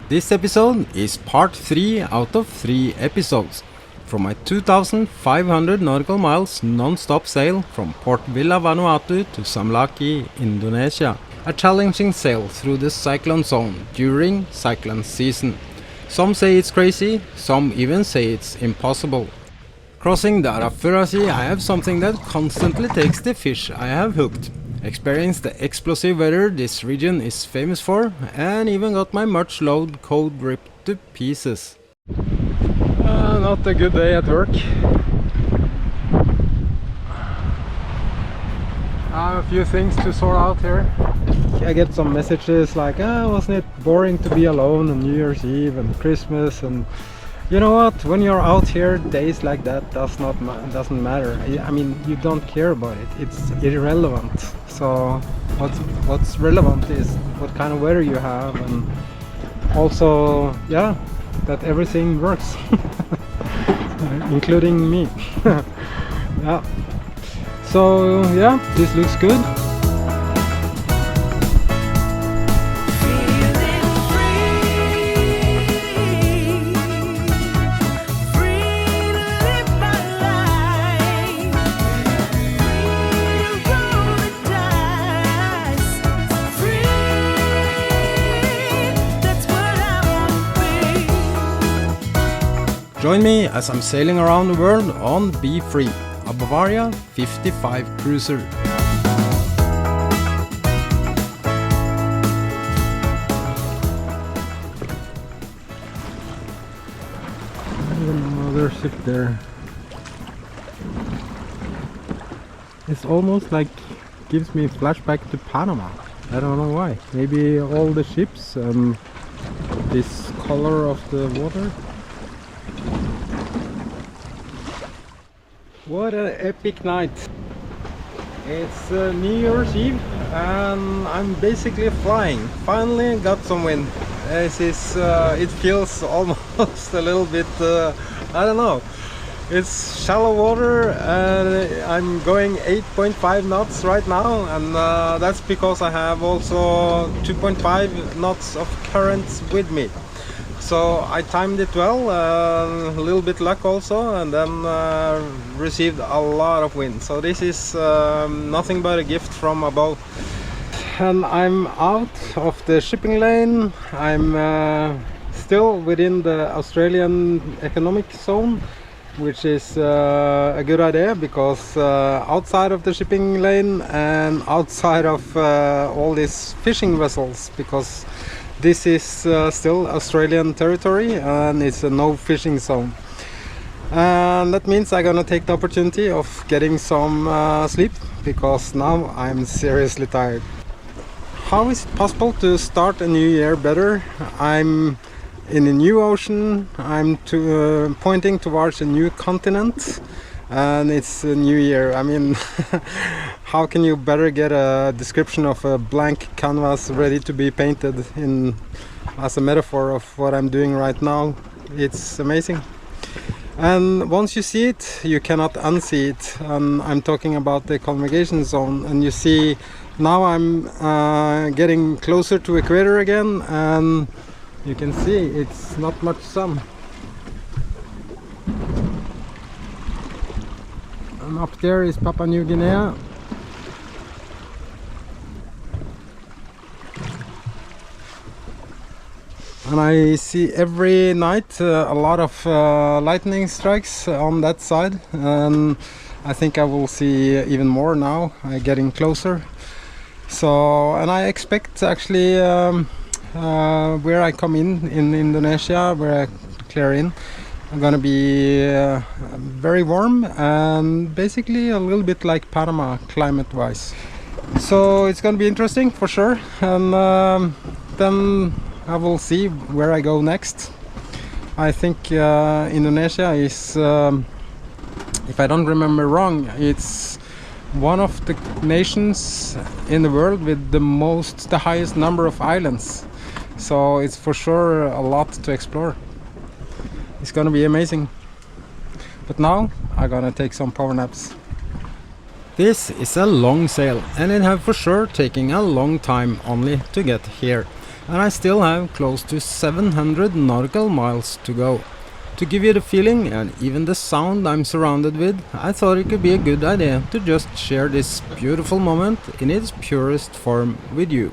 This episode is part 3 out of 3 episodes from my 2,500 nautical miles non-stop sail from Port Vila Vanuatu to Samlaki, Indonesia. A challenging sail through the cyclone zone during cyclone season. Some say it's crazy, some even say it's impossible. Crossing the Arafura Sea, I have something that constantly takes the fish I have hooked. Experienced the explosive weather this region is famous for, and even got my much loved code ripped to pieces. Not a good day at work. I have a few things to sort out here. I get some messages like, wasn't it boring to be alone on New Year's Eve and Christmas? And you know what? When you're out here, days like that doesn't matter. I mean, you don't care about it. It's irrelevant. So what's relevant is what kind of weather you have, and also, yeah, that everything works, including me. Yeah. So yeah, this looks good. Join me as I'm sailing around the world on Be Free, a Bavaria 55 cruiser. Another ship there. It's almost like gives me a flashback to Panama. I don't know why. Maybe all the ships and this color of the water. What an epic night! It's New Year's Eve and I'm basically flying. Finally got some wind. This is, it feels almost a little bit, I don't know. It's shallow water and I'm going 8.5 knots right now, and that's because I have also 2.5 knots of currents with me. So I timed it well, a little bit luck also, and then received a lot of wind. So this is nothing but a gift from above. And I'm out of the shipping lane. I'm still within the Australian economic zone, which is a good idea, because outside of the shipping lane and outside of all these fishing vessels, because this is still Australian territory and it's a no fishing zone. And that means I'm gonna take the opportunity of getting some sleep, because now I'm seriously tired. How is it possible to start a new year better? I'm in a new ocean, I'm pointing towards a new continent, and it's a new year. I mean, how can you better get a description of a blank canvas ready to be painted in as a metaphor of what I'm doing right now? It's amazing. And once you see it, you cannot unsee it. And I'm talking about the convergence zone, and you see now I'm getting closer to equator again, and you can see it's not much sun. And up there is Papua New Guinea. And I see every night a lot of lightning strikes on that side, and I think I will see even more now, getting closer. So, and I expect actually where I come in Indonesia, where I clear in, I'm gonna be very warm and basically a little bit like Panama climate wise. So it's gonna be interesting for sure, and then I will see where I go next. I think Indonesia is, if I don't remember wrong, it's one of the nations in the world with the highest number of islands. So it's for sure a lot to explore. It's gonna be amazing. But now I'm gonna take some power naps. This is a long sail, and it have for sure taken a long time only to get here. and I still have close to 700 nautical miles to go. To give you the feeling and even the sound I'm surrounded with, I thought it could be a good idea to just share this beautiful moment in its purest form with you.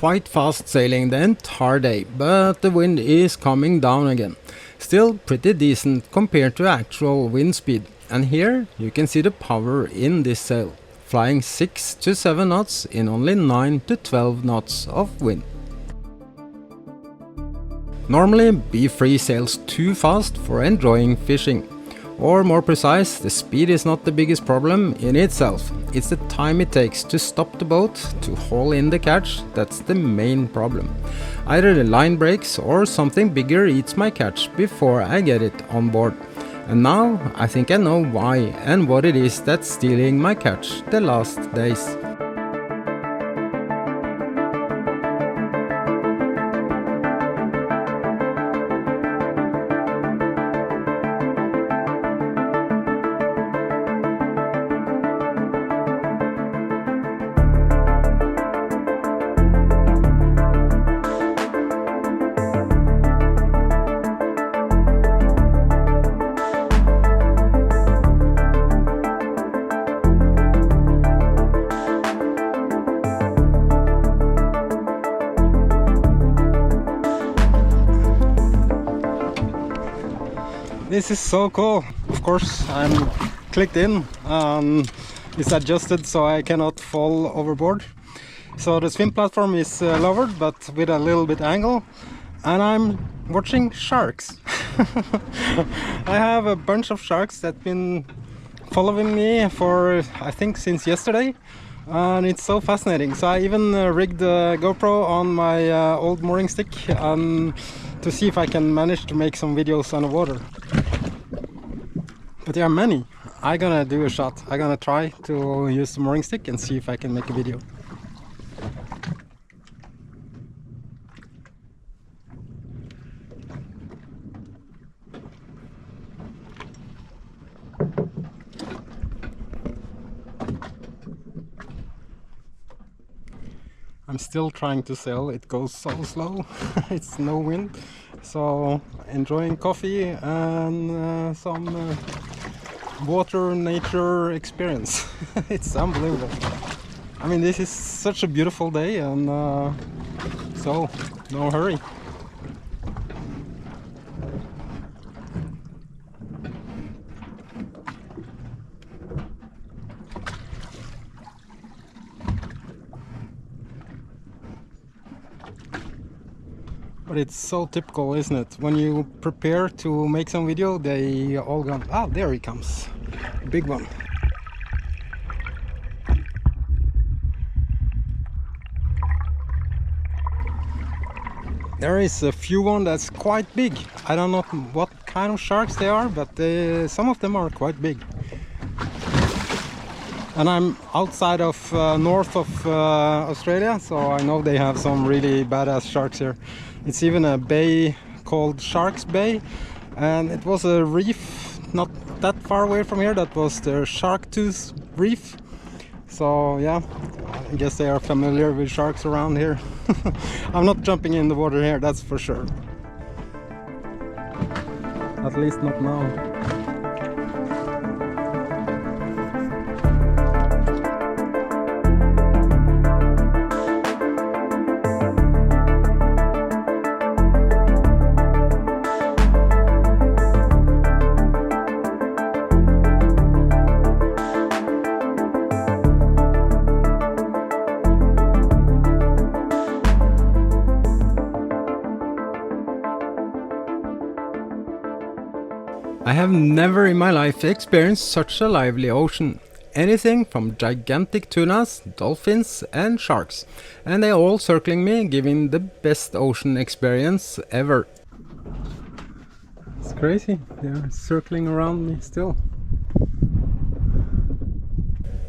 Quite fast sailing the entire day, but the wind is coming down again. Still pretty decent compared to actual wind speed. And here you can see the power in this sail, flying 6 to 7 knots in only 9 to 12 knots of wind. Normally B3 sails too fast for enjoying fishing. Or more precise, the speed is not the biggest problem in itself. It's the time it takes to stop the boat, to haul in the catch, that's the main problem. Either the line breaks or something bigger eats my catch before I get it on board. And now I think I know why and what it is that's stealing my catch the last days. This is so cool. Of course, I'm clicked in. It's adjusted so I cannot fall overboard. So the swim platform is lowered, but with a little bit angle, and I'm watching sharks. I have a bunch of sharks that been following me for, I think, since yesterday, and it's so fascinating. So I even rigged the GoPro on my old mooring stick to see if I can manage to make some videos underwater. But there are many. I'm gonna do a shot. I'm gonna try to use the mooring stick and see if I can make a video. I'm still trying to sail. It goes so slow. It's no wind, so enjoying coffee and some water nature experience. It's unbelievable. I mean, this is such a beautiful day, and so no hurry. But it's so typical, isn't it? When you prepare to make some video, they all go, ah, there he comes. Big one. There is a few one that's quite big. I don't know what kind of sharks they are, but some of them are quite big. And I'm outside of north of Australia, so I know they have some really badass sharks here. It's even a bay called Sharks Bay, and it was a reef not that far away from here. That was the Shark Tooth Reef. So yeah, I guess they are familiar with sharks around here. I'm not jumping in the water here, that's for sure. At least not now. I have never in my life experienced such a lively ocean. Anything from gigantic tunas, dolphins and sharks. And they all circling me, giving the best ocean experience ever. It's crazy, they're circling around me still.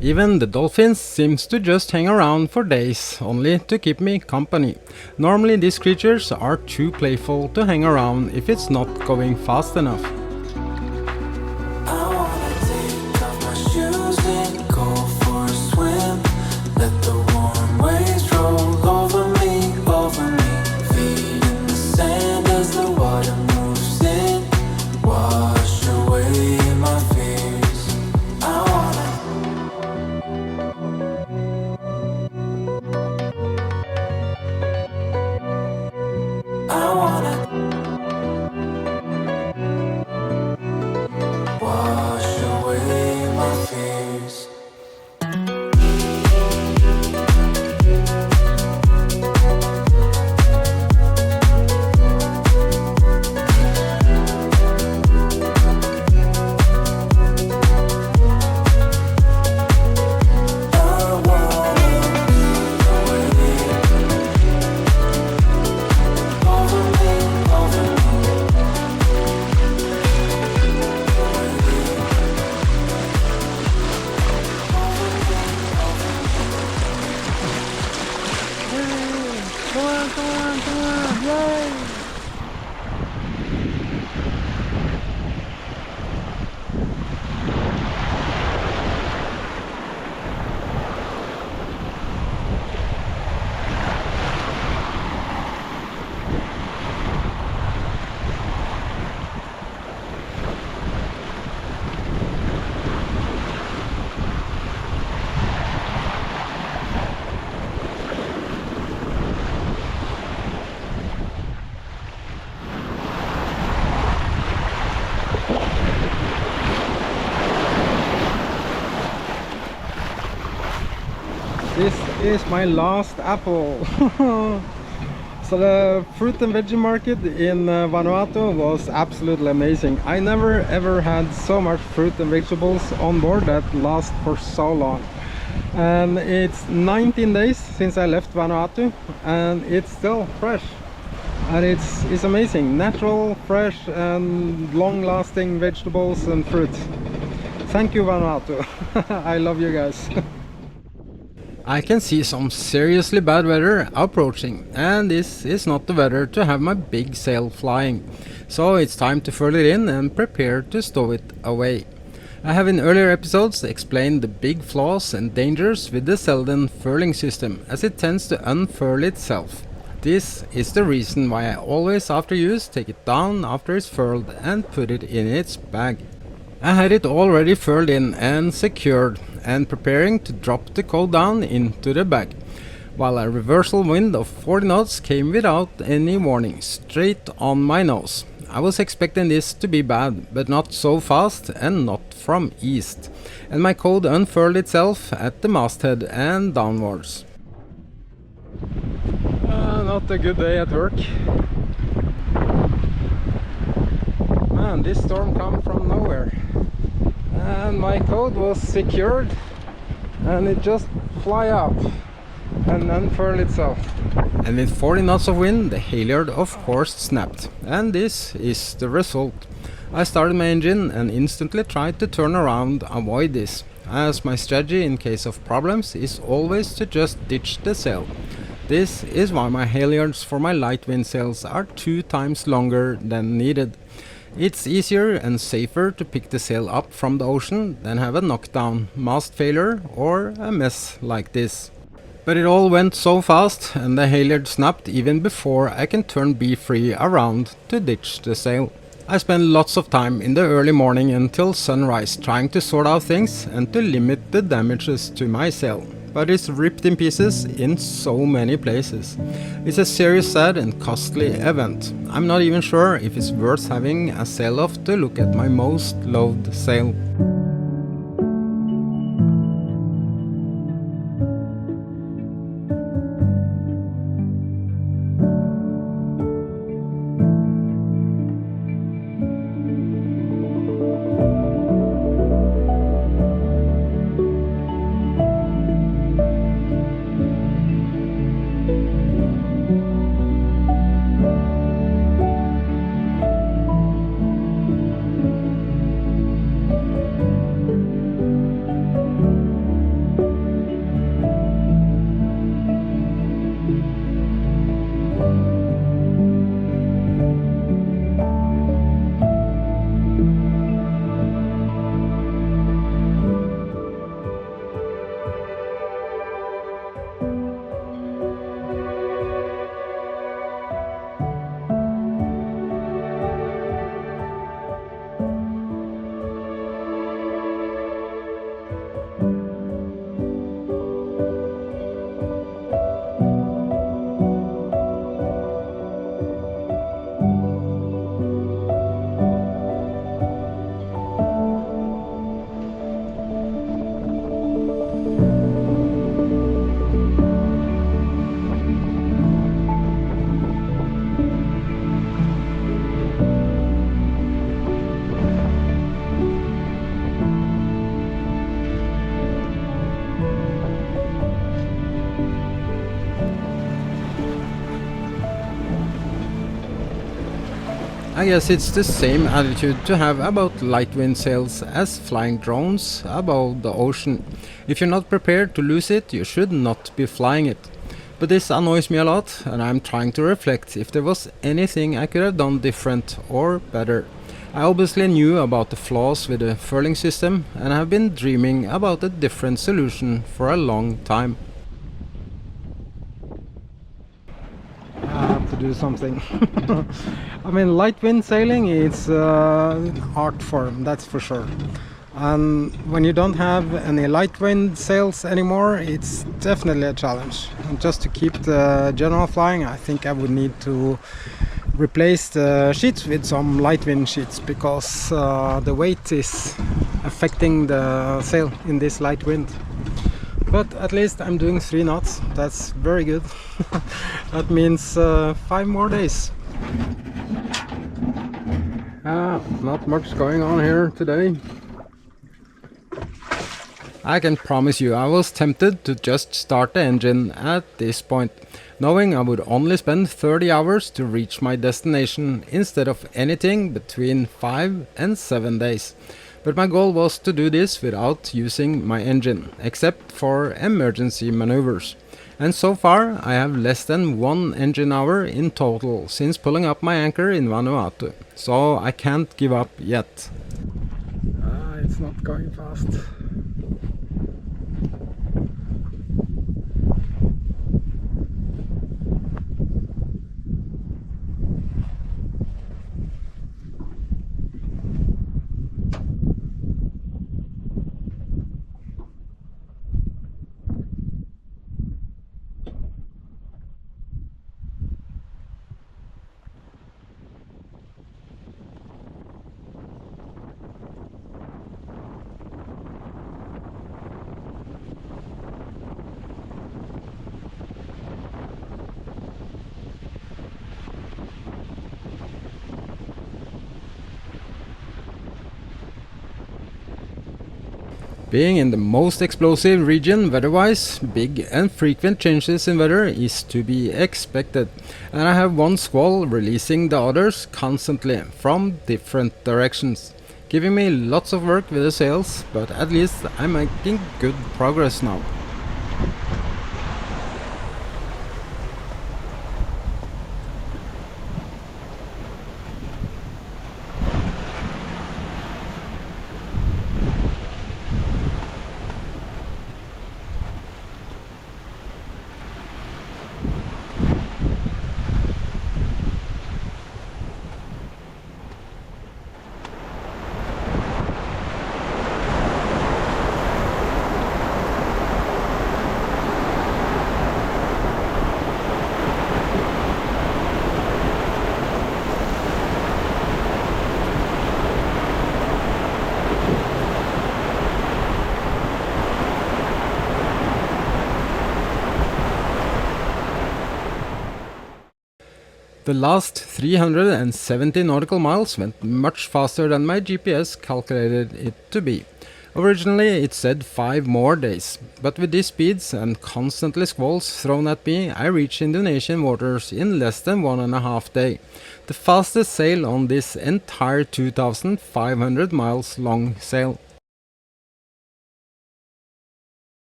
Even the dolphins seems to just hang around for days, only to keep me company. Normally these creatures are too playful to hang around if it's not going fast enough. is my last apple. So the fruit and veggie market in Vanuatu was absolutely amazing. I never ever had so much fruit and vegetables on board that last for so long. And it's 19 days since I left Vanuatu and it's still fresh. And it's amazing. Natural, fresh and long-lasting vegetables and fruit. Thank you, Vanuatu. I love you guys. I can see some seriously bad weather approaching, and this is not the weather to have my big sail flying. So it's time to furl it in and prepare to stow it away. I have in earlier episodes explained the big flaws and dangers with the Selden furling system, as it tends to unfurl itself. This is the reason why I always after use take it down after it's furled and put it in its bag. I had it already furled in and secured and preparing to drop the coal down into the bag, while a reversal wind of 40 knots came without any warning straight on my nose. I was expecting this to be bad, but not so fast and not from east, and my code unfurled itself at the masthead and downwards. Not a good day at work. Man, this storm came from nowhere. And my code was secured and it just fly up and unfurl itself. And with 40 knots of wind, the halyard of course snapped, and this is the result. I started my engine and instantly tried to turn around and avoid this, as my strategy in case of problems is always to just ditch the sail. This is why my halyards for my light wind sails are 2 times longer than needed. It's easier and safer to pick the sail up from the ocean than have a knockdown, mast failure or a mess like this. But it all went so fast and the halyard snapped even before I can turn B free around to ditch the sail. I spent lots of time in the early morning until sunrise trying to sort out things and to limit the damages to my sail. But it's ripped in pieces in so many places. It's a serious, sad and costly event. I'm not even sure if it's worth having a sail off to look at my most loved sail. I guess it's the same attitude to have about light wind sails as flying drones above the ocean. If you're not prepared to lose it, you should not be flying it. But this annoys me a lot, and I'm trying to reflect if there was anything I could have done different or better. I obviously knew about the flaws with the furling system and have been dreaming about a different solution for a long time. I have to do something. I mean, light wind sailing is an art form, that's for sure. And when you don't have any light wind sails anymore, it's definitely a challenge. And just to keep the general flying, I think I would need to replace the sheets with some light wind sheets, because the weight is affecting the sail in this light wind. But at least I'm doing 3 knots. That's very good. That means 5 more days. Not much going on here today. I can promise you I was tempted to just start the engine at this point, knowing I would only spend 30 hours to reach my destination instead of anything between 5 and 7 days. But my goal was to do this without using my engine, except for emergency maneuvers. And so far I have less than 1 engine hour in total since pulling up my anchor in Vanuatu, so I can't give up yet. It's not going fast. Being in the most explosive region weather-wise, big and frequent changes in weather is to be expected, and I have one squall releasing the others constantly from different directions, giving me lots of work with the sails, but at least I'm making good progress now. The last 370 nautical miles went much faster than my GPS calculated it to be. Originally it said 5 more days, but with these speeds and constantly squalls thrown at me, I reached Indonesian waters in less than 1.5 days. The fastest sail on this entire 2,500 miles long sail.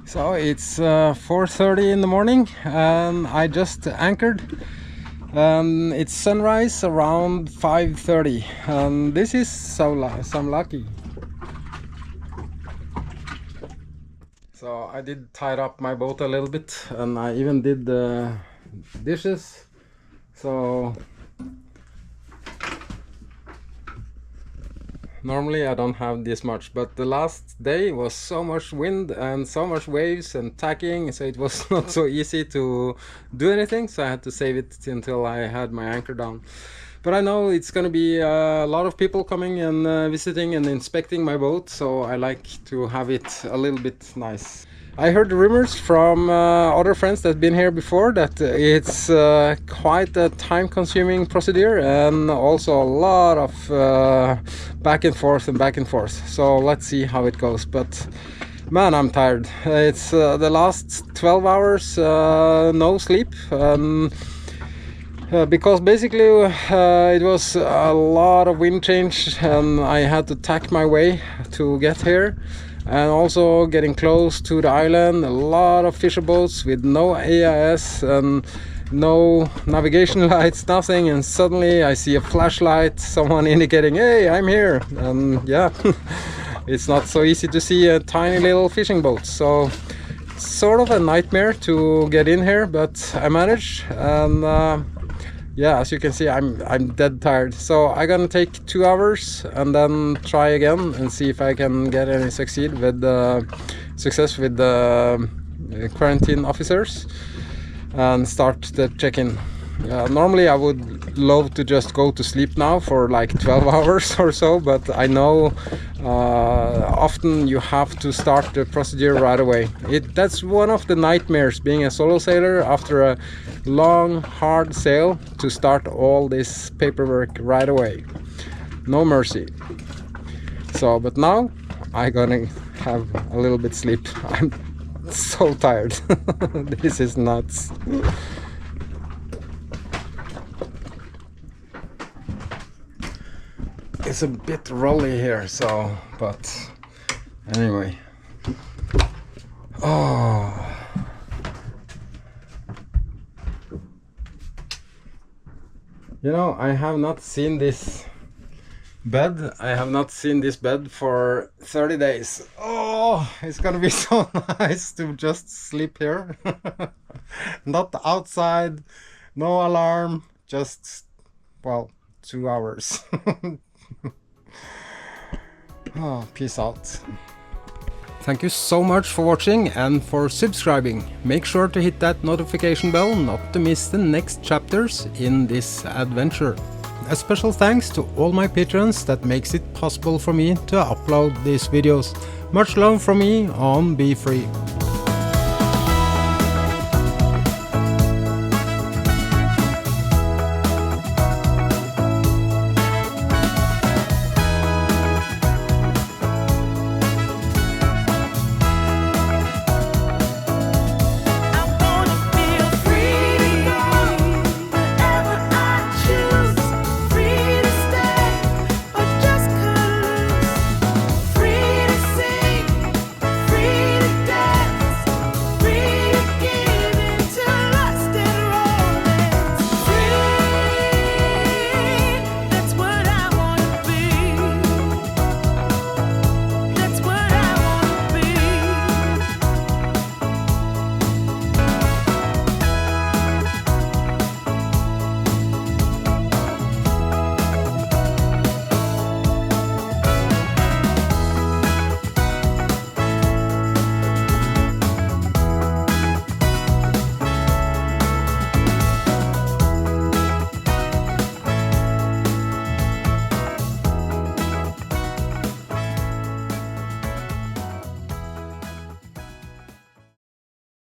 So it's 4:30 in the morning and I just anchored and it's sunrise around 5:30, and this is so lucky. So I did tie up my boat a little bit, and I even did the dishes. So normally I don't have this much, but the last day was so much wind and so much waves and tacking, so it was not so easy to do anything, so I had to save it until I had my anchor down. But I know it's gonna be a lot of people coming and visiting and inspecting my boat, so I like to have it a little bit nice. I heard rumors from other friends that have been here before that it's quite a time-consuming procedure, and also a lot of back and forth and back and forth. So let's see how it goes. But man, I'm tired. It's the last 12 hours no sleep. Because basically it was a lot of wind change, and I had to tack my way to get here, and also getting close to the island. A lot of fisher boats with no AIS and no navigation lights, nothing, and suddenly I see a flashlight, someone indicating, hey, I'm here. And yeah, it's not so easy to see a tiny little fishing boat, so it's sort of a nightmare to get in here, but I managed. And yeah, as you can see, I'm dead tired. So I'm gonna take 2 hours and then try again and see if I can get any success with the quarantine officers and start the check-in. Normally I would love to just go to sleep now for like 12 hours or so, but I know often you have to start the procedure right away. That's one of the nightmares being a solo sailor after a long hard sail, to start all this paperwork right away. No mercy. So but now I'm gonna have a little bit sleep. I'm so tired. This is nuts. It's a bit rolly here, so, but anyway. Oh, you know, I have not seen this bed. I have not seen this bed for 30 days. Oh, it's gonna be so nice to just sleep here. Not outside, no alarm, just, well, 2 hours. Oh, peace out. Thank you so much for watching and for subscribing. Make sure to hit that notification bell not to miss the next chapters in this adventure. A special thanks to all my patrons that makes it possible for me to upload these videos. Much love from me on Be Free.